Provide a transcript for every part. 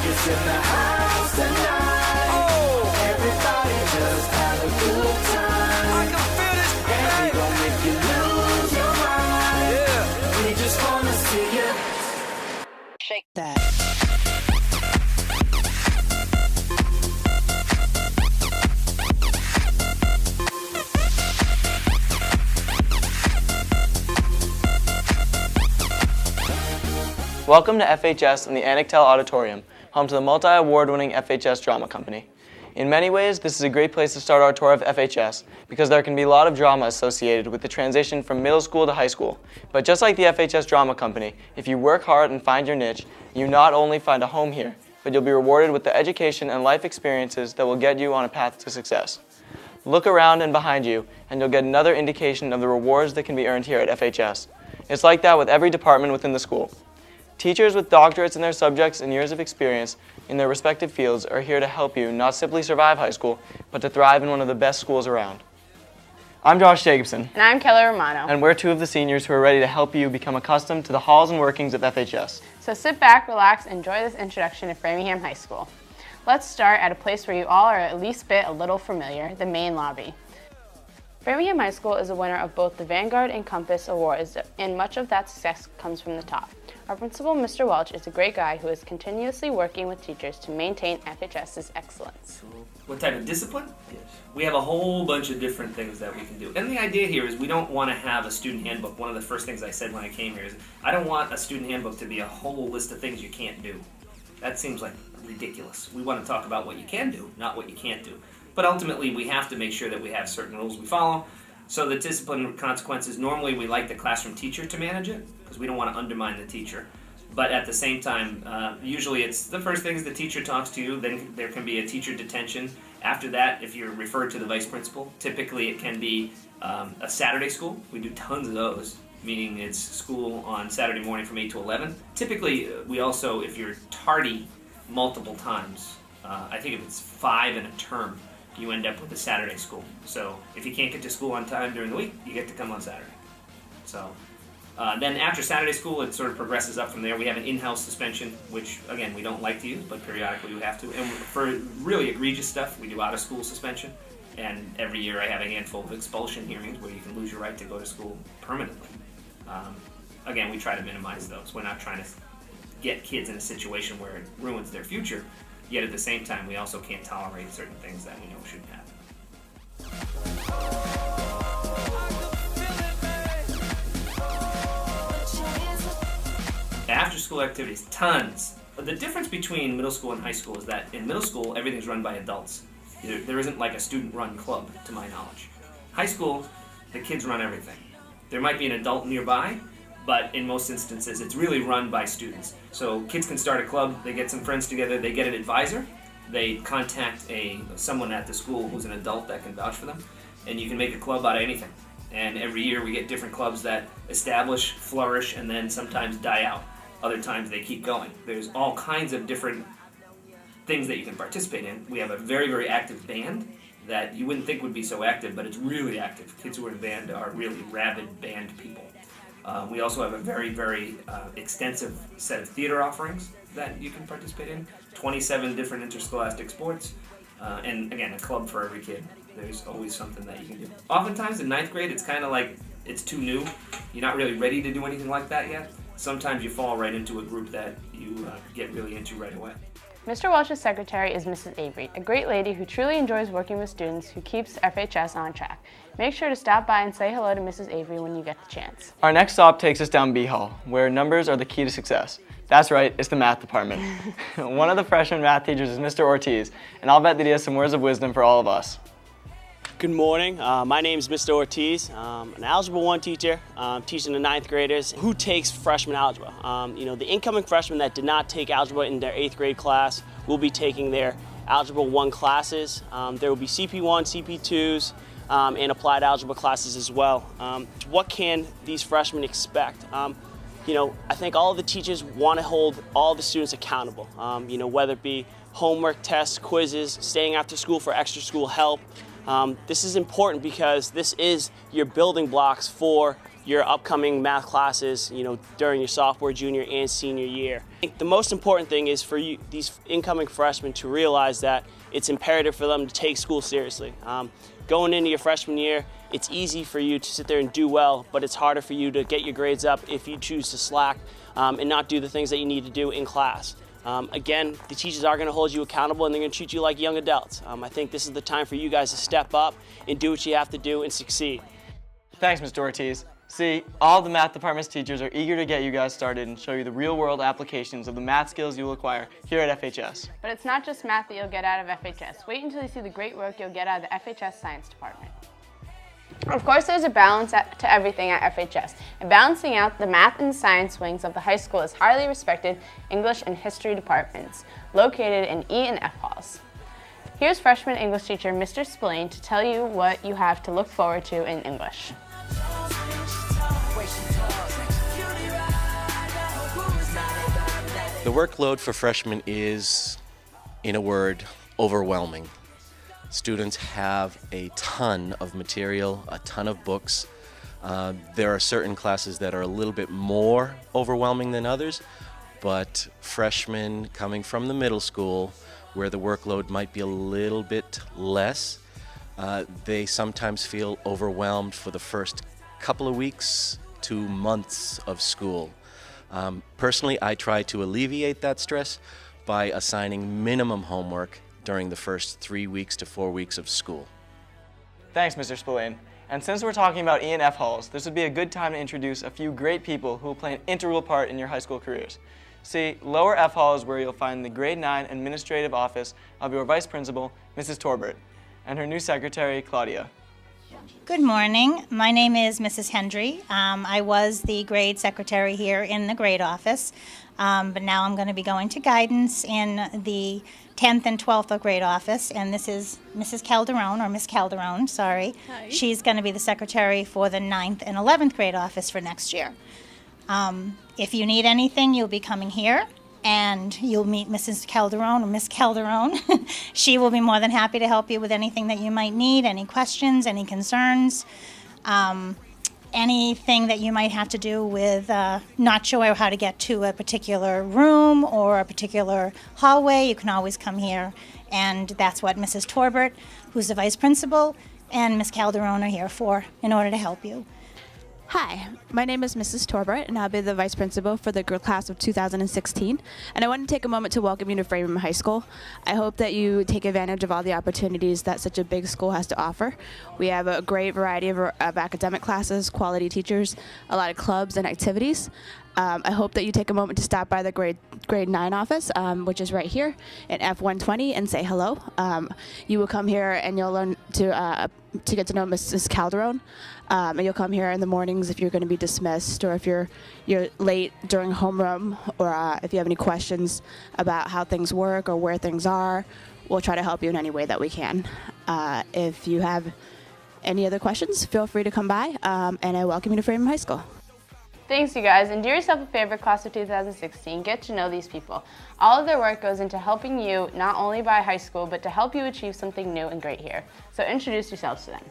It's in the house tonight. Oh. Everybody just have a good time. I can feel this. And we gon' make you lose your mind. Yeah. We just wanna see you shake that. Welcome to FHS in the Anactel Auditorium, home to the multi-award-winning FHS Drama Company. In many ways, this is a great place to start our tour of FHS because there can be a lot of drama associated with the transition from middle school to high school. But just like the FHS Drama Company, if you work hard and find your niche, you not only find a home here, but you'll be rewarded with the education and life experiences that will get you on a path to success. Look around and behind you, and you'll get another indication of the rewards that can be earned here at FHS. It's like that with every department within the school. Teachers with doctorates in their subjects and years of experience in their respective fields are here to help you not simply survive high school, but to thrive in one of the best schools around. I'm Josh Jacobson. And I'm Kelly Romano. And we're two of the seniors who are ready to help you become accustomed to the halls and workings of FHS. So sit back, relax, and enjoy this introduction to Framingham High School. Let's start at a place where you all are at least a little familiar, the main lobby. Framingham High School is a winner of both the Vanguard and Compass Awards, and much of that success comes from the top. Our principal, Mr. Welch, is a great guy who is continuously working with teachers to maintain FHS's excellence. What type of discipline? Yes. We have a whole bunch of different things that we can do. And the idea here is we don't want to have a student handbook. One of the first things I said when I came here is I don't want a student handbook to be a whole list of things you can't do. That seems like ridiculous. We want to talk about what you can do, not what you can't do. But ultimately, we have to make sure that we have certain rules we follow. So the discipline consequences, normally we like the classroom teacher to manage it because we don't want to undermine the teacher. But at the same time, usually it's the first things the teacher talks to you, then there can be a teacher detention. After that, if you're referred to the vice principal, typically it can be a Saturday school. We do tons of those, meaning it's school on Saturday morning from 8 to 11. Typically, we also, if you're tardy multiple times, I think if it's 5 in a term, you end up with a Saturday school. So if you can't get to school on time during the week, you get to come on Saturday. So then after Saturday school, it sort of progresses up from there. We have an in-house suspension, which again, we don't like to use, but periodically we have to. And for really egregious stuff, we do out-of-school suspension. And every year I have a handful of expulsion hearings where you can lose your right to go to school permanently. Again, we try to minimize those. We're not trying to get kids in a situation where it ruins their future. Yet at the same time, we also can't tolerate certain things that we know shouldn't happen. After school activities, tons. The difference between middle school and high school is that in middle school, everything's run by adults. There isn't like a student-run club, to my knowledge. High school, the kids run everything. There might be an adult nearby, but in most instances, it's really run by students. So kids can start a club, they get some friends together, they get an advisor, they contact someone at the school who's an adult that can vouch for them, and you can make a club out of anything. And every year we get different clubs that establish, flourish, and then sometimes die out. Other times they keep going. There's all kinds of different things that you can participate in. We have a very, very active band that you wouldn't think would be so active, but it's really active. Kids who are in band are really rabid band people. We also have a very, very extensive set of theater offerings that you can participate in, 27 different interscholastic sports, and again, a club for every kid. There's always something that you can do. Oftentimes in 9th grade, it's kind of like it's too new. You're not really ready to do anything like that yet. Sometimes you fall right into a group that you get really into right away. Mr. Welch's secretary is Mrs. Avery, a great lady who truly enjoys working with students who keeps FHS on track. Make sure to stop by and say hello to Mrs. Avery when you get the chance. Our next stop takes us down B Hall, where numbers are the key to success. That's right, it's the math department. One of the freshman math teachers is Mr. Ortiz, and I'll bet that he has some words of wisdom for all of us. Good morning. My name is Mr. Ortiz. I'm an Algebra 1 teacher, teaching the 9th graders. Who takes freshman algebra? The incoming freshmen that did not take algebra in their 8th grade class will be taking their Algebra 1 classes. There will be CP1, CP2s, and applied algebra classes as well. What can these freshmen expect? I think all of the teachers want to hold all the students accountable, whether it be homework, tests, quizzes, staying after school for extra school help. This is important because this is your building blocks for your upcoming math classes, during your sophomore, junior, and senior year. The most important thing is for you, these incoming freshmen, to realize that it's imperative for them to take school seriously. Going into your freshman year, it's easy for you to sit there and do well, but it's harder for you to get your grades up if you choose to slack and not do the things that you need to do in class. Again, the teachers are going to hold you accountable and they're going to treat you like young adults. I think this is the time for you guys to step up and do what you have to do and succeed. Thanks, Mr. Ortiz. See, all the math department's teachers are eager to get you guys started and show you the real-world applications of the math skills you'll acquire here at FHS. But it's not just math that you'll get out of FHS. Wait until you see the great work you'll get out of the FHS Science Department. Of course, there's a balance to everything at FHS, and balancing out the math and science wings of the high school is highly respected English and history departments, located in E and F halls. Here's freshman English teacher Mr. Spillane to tell you what you have to look forward to in English. The workload for freshmen is, in a word, overwhelming. Students have a ton of material, a ton of books. There are certain classes that are a little bit more overwhelming than others, but freshmen coming from the middle school, where the workload might be a little bit less, they sometimes feel overwhelmed for the first couple of weeks to months of school. Personally, I try to alleviate that stress by assigning minimum homework during the first 3 weeks to 4 weeks of school. Thanks, Mr. Spillane. And since we're talking about E and F halls, this would be a good time to introduce a few great people who will play an integral part in your high school careers. See, lower F hall is where you'll find the grade 9 administrative office of your vice principal, Mrs. Torbert, and her new secretary, Claudia. Good morning. My name is Mrs. Hendry. I was the grade secretary here in the grade office, but now I'm going to be going to guidance in the 10th and 12th grade office, and this is Mrs. Calderon, or Miss Calderon, sorry. Hi. She's going to be the secretary for the 9th and 11th grade office for next year. If you need anything, you'll be coming here, and you'll meet Mrs. Calderon or Miss Calderon. She will be more than happy to help you with anything that you might need, any questions, any concerns, anything that you might have to do with not sure how to get to a particular room or a particular hallway. You can always come here, and that's what Mrs. Torbert, who's the vice principal, and Miss Calderon are here for in order to help you. Hi, my name is Mrs. Torbert, and I'll be the Vice Principal for the class of 2016. And I want to take a moment to welcome you to Framingham High School. I hope that you take advantage of all the opportunities that such a big school has to offer. We have a great variety of academic classes, quality teachers, a lot of clubs and activities. I hope that you take a moment to stop by the grade 9 office, which is right here in F120, and say hello. You will come here and you'll learn to get to know Mrs. Calderon. And you'll come here in the mornings if you're going to be dismissed, or if you're late during homeroom, or if you have any questions about how things work or where things are. We'll try to help you in any way that we can. If you have any other questions, feel free to come by, and I welcome you to Framingham High School. Thanks, you guys, and do yourself a favor, class of 2016. Get to know these people. All of their work goes into helping you not only by high school, but to help you achieve something new and great here. So introduce yourselves to them.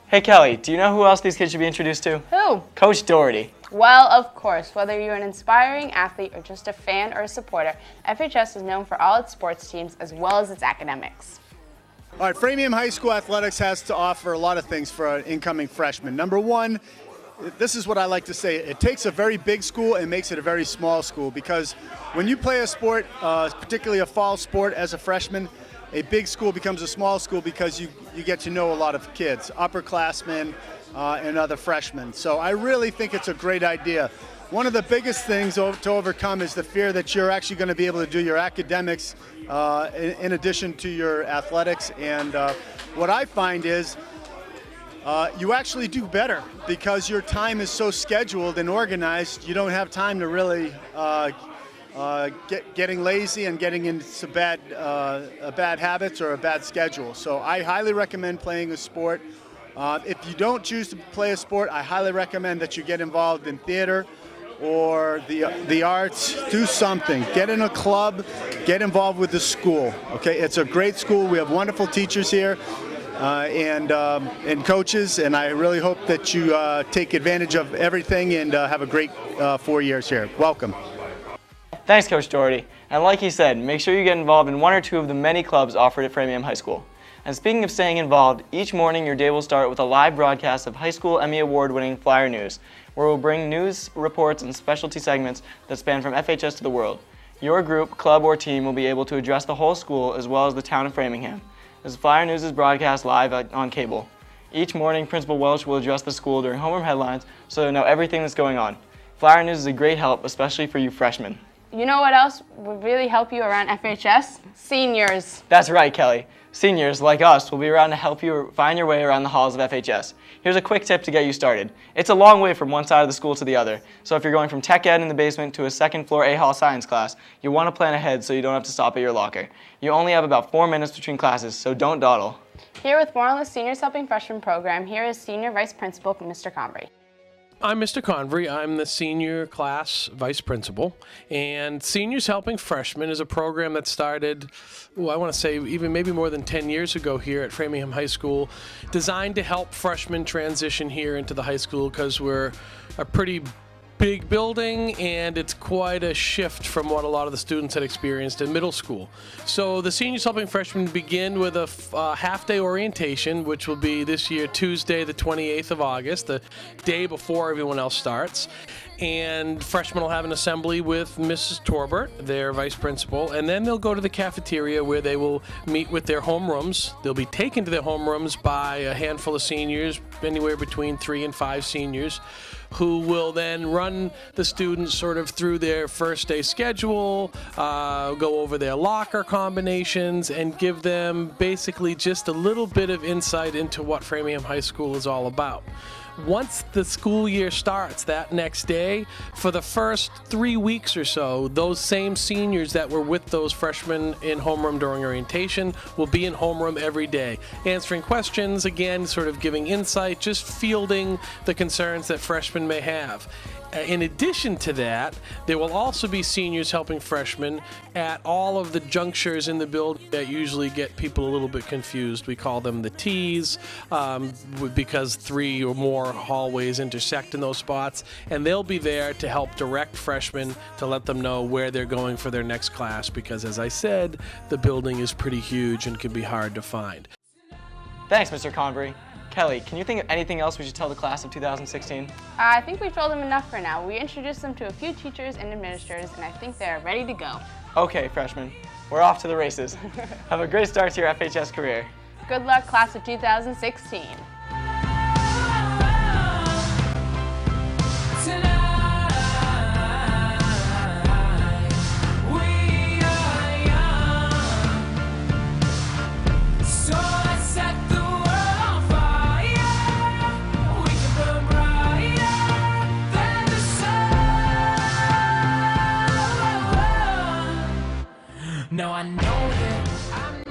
Hey Kelly, do you know who else these kids should be introduced to? Who? Coach Doherty. Well, of course, whether you're an inspiring athlete or just a fan or a supporter, FHS is known for all its sports teams as well as its academics. All right, Framingham High School Athletics has to offer a lot of things for an incoming freshman. Number one, this is what I like to say, it takes a very big school and makes it a very small school, because when you play a sport, particularly a fall sport as a freshman, a big school becomes a small school because you get to know a lot of kids, upperclassmen and other freshmen. So I really think it's a great idea. One of the biggest things to overcome is the fear that you're actually going to be able to do your academics in addition to your athletics. And what I find is you actually do better because your time is so scheduled and organized. You don't have time to really getting lazy and getting into bad habits or a bad schedule. So I highly recommend playing a sport. If you don't choose to play a sport, I highly recommend that you get involved in theater or the arts. Do something. Get in a club. Get involved with the school. Okay, it's a great school. We have wonderful teachers here. And coaches, and I really hope that you take advantage of everything and have a great 4 years here. Welcome. Thanks, Coach Doherty. And like he said, make sure you get involved in one or two of the many clubs offered at Framingham High School. And speaking of staying involved, each morning your day will start with a live broadcast of high school Emmy Award-winning Flyer News, where we'll bring news, reports, and specialty segments that span from FHS to the world. Your group, club, or team will be able to address the whole school as well as the town of Framingham, as Flyer News is broadcast live on cable. Each morning, Principal Welch will address the school during homeroom headlines so they'll know everything that's going on. Flyer News is a great help, especially for you freshmen. You know what else would really help you around FHS? Seniors. That's right, Kelly. Seniors, like us, will be around to help you find your way around the halls of FHS. Here's a quick tip to get you started. It's a long way from one side of the school to the other, so if you're going from Tech Ed in the basement to a second-floor A-Hall science class, you want to plan ahead so you don't have to stop at your locker. You only have about 4 minutes between classes, so don't dawdle. Here with more on the Seniors Helping Freshmen program, here is Senior Vice Principal Mr. Convery. I'm Mr. Convery. I'm the senior class vice principal. And Seniors Helping Freshmen is a program that started, I want to say even maybe more than 10 years ago here at Framingham High School, designed to help freshmen transition here into the high school because we're a pretty big building and it's quite a shift from what a lot of the students had experienced in middle school. So the Seniors Helping Freshmen begin with a half-day orientation, which will be this year Tuesday the 28th of August, the day before everyone else starts. And freshmen will have an assembly with Mrs. Torbert, their vice principal, and then they'll go to the cafeteria where they will meet with their homerooms. They'll be taken to their homerooms by a handful of seniors, anywhere between 3 and 5 seniors, who will then run the students sort of through their first day schedule, go over their locker combinations, and give them basically just a little bit of insight into what Framingham High School is all about. Once the school year starts that next day, for the first 3 weeks or so, those same seniors that were with those freshmen in homeroom during orientation will be in homeroom every day, answering questions, again, sort of giving insight, just fielding the concerns that freshmen may have. In addition to that, there will also be seniors helping freshmen at all of the junctures in the building that usually get people a little bit confused. We call them the T's because 3 or more hallways intersect in those spots, and they'll be there to help direct freshmen to let them know where they're going for their next class because, as I said, the building is pretty huge and can be hard to find. Thanks, Mr. Convery. Kelly, can you think of anything else we should tell the class of 2016? I think we told them enough for now. We introduced them to a few teachers and administrators, and I think they're ready to go. Okay, freshmen, we're off to the races. Have a great start to your FHS career. Good luck, class of 2016. No, I know that